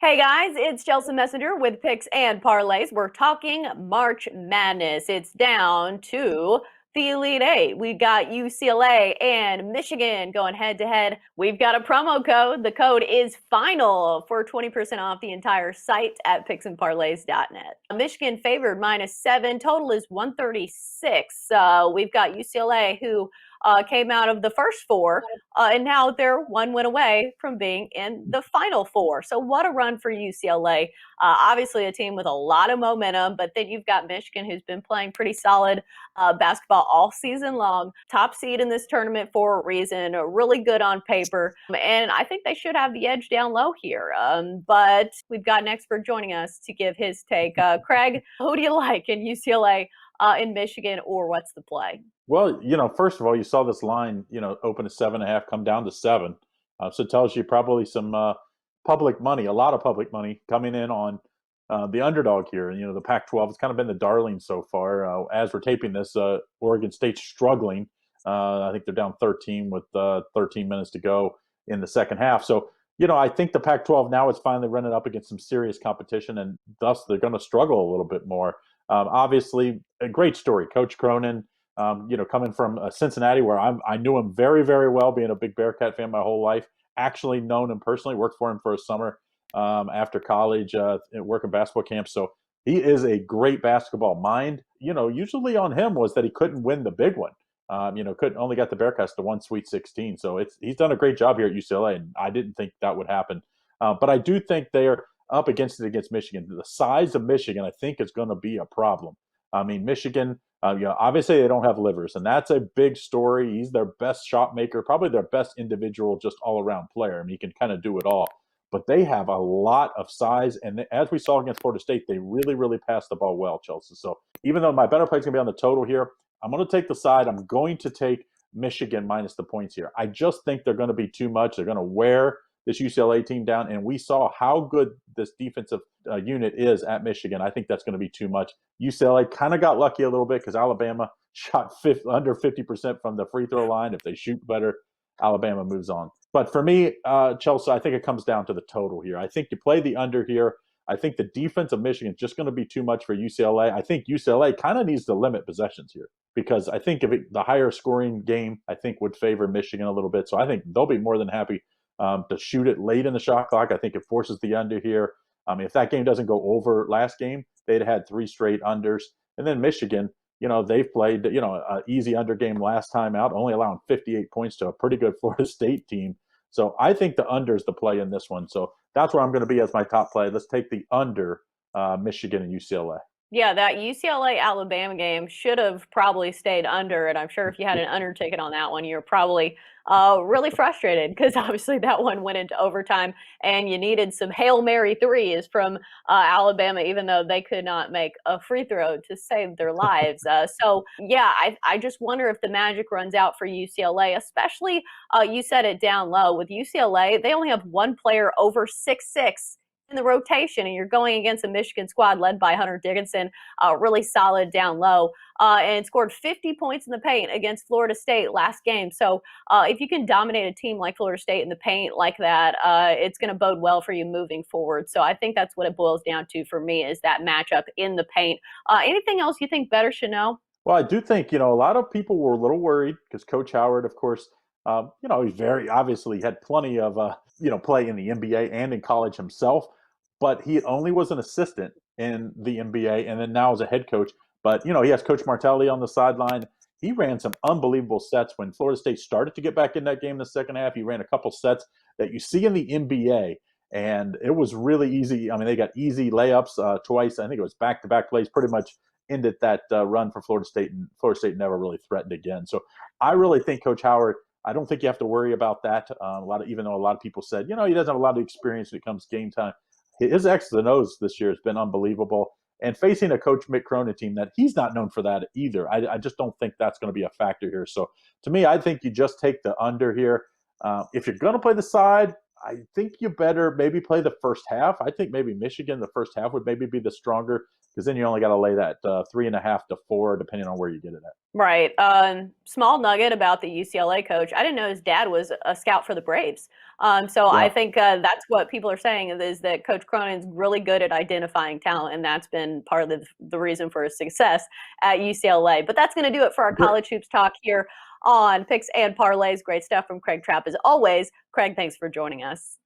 Hey guys, it's Chelsa Messenger with Picks and Parlays. We're talking March Madness. It's down to the Elite Eight. We've got UCLA and Michigan going head to head. We've got a promo code. The code is FINAL for 20% off the entire site at picksandparlays.net. Michigan favored -7. Total is 136. We've got UCLA who came out of the first four, and now they're one win away from being in the Final Four. So what a run for UCLA. Obviously a team with a lot of momentum, but then you've got Michigan, who's been playing pretty solid basketball all season long. Top seed in this tournament for a reason, really good on paper, and I think they should have the edge down low here. But we've got an expert joining us to give his take. Craig, who do you like in UCLA, in Michigan, or what's the play? Well, first of all, you saw this line, open at 7.5, come down to 7. So it tells you probably some public money, a lot of public money coming in on the underdog here. And, the Pac-12 has kind of been the darling so far. As we're taping this, Oregon State's struggling. I think they're down 13 with 13 minutes to go in the second half. So, I think the Pac-12 now is finally running up against some serious competition, and thus they're going to struggle a little bit more. Obviously, a great story. Coach Cronin, coming from Cincinnati, where I knew him very, very well, being a big Bearcat fan my whole life. Actually known him personally, worked for him for a summer after college, working basketball camps. So he is a great basketball mind. Usually on him was that he couldn't win the big one. Couldn't only got the Bearcats to one Sweet 16. So he's done a great job here at UCLA, and I didn't think that would happen. But I do think they are up against Michigan. The size of Michigan, I think, is going to be a problem. I mean, Michigan, obviously they don't have Livers, and that's a big story. He's their best shot maker, probably their best individual, just all-around player. I mean, he can kind of do it all. But they have a lot of size, and as we saw against Florida State, they really, really pass the ball well, Chelsea. So even though my better play is going to be on the total here, I'm going to take the side. I'm going to take Michigan minus the points here. I just think they're going to be too much. They're going to wear this UCLA team down, and we saw how good this defensive unit is at Michigan. I think that's going to be too much. UCLA kind of got lucky a little bit because Alabama shot under 50% from the free throw line. If they shoot better, Alabama moves on. But for me, Chelsea, I think it comes down to the total here. I think you play the under here. I think the defense of Michigan is just going to be too much for UCLA. I think UCLA kind of needs to limit possessions here because I think the higher scoring game, I think, would favor Michigan a little bit. So I think they'll be more than happy to shoot it late in the shot clock. I think it forces the under here. If that game doesn't go over last game, they'd had 3 straight unders. And then Michigan, they've played, an easy under game last time out, only allowing 58 points to a pretty good Florida State team. So I think the under is the play in this one. So that's where I'm going to be as my top play. Let's take the under Michigan and UCLA. Yeah, that UCLA Alabama game should have probably stayed under, and I'm sure if you had an under ticket on that one, you're probably really frustrated because obviously that one went into overtime, and you needed some Hail Mary threes from Alabama, even though they could not make a free throw to save their lives. So yeah, I just wonder if the magic runs out for UCLA, especially you said it down low with UCLA. They only have one player over 6'6" in the rotation, and you're going against a Michigan squad led by Hunter Dickinson, really solid down low, and scored 50 points in the paint against Florida State last game. So if you can dominate a team like Florida State in the paint like that, it's going to bode well for you moving forward. So I think that's what it boils down to for me, is that matchup in the paint. Anything else you think better should know? Well, I do think, a lot of people were a little worried because Coach Howard, of course, he's very obviously had plenty of, play in the NBA and in college himself, but he only was an assistant in the NBA and then now as a head coach. But, he has Coach Martelli on the sideline. He ran some unbelievable sets when Florida State started to get back in that game in the second half. He ran a couple sets that you see in the NBA, and it was really easy. I mean, they got easy layups twice. I think it was back-to-back plays, pretty much ended that run for Florida State, and Florida State never really threatened again. So I really think Coach Howard, I don't think you have to worry about that. Even though a lot of people said, he doesn't have a lot of experience when it comes game time. His X's and O's this year has been unbelievable. And facing a Coach Mick Cronin team that he's not known for that either, I just don't think that's going to be a factor here. So to me, I think you just take the under here. If you're going to play the side, I think you better maybe play the first half. I think maybe Michigan, the first half would maybe be the stronger because then you only got to lay that 3.5 to 4, depending on where you get it at. Right. Small nugget about the UCLA coach. I didn't know his dad was a scout for the Braves. So I Yeah. think that's what people are saying is that Coach Cronin's really good at identifying talent, and that's been part of the reason for his success at UCLA. But that's going to do it for our Great. college hoops talk here on Picks and Parlays. Great stuff from Craig Trapp as always. Craig, thanks for joining us.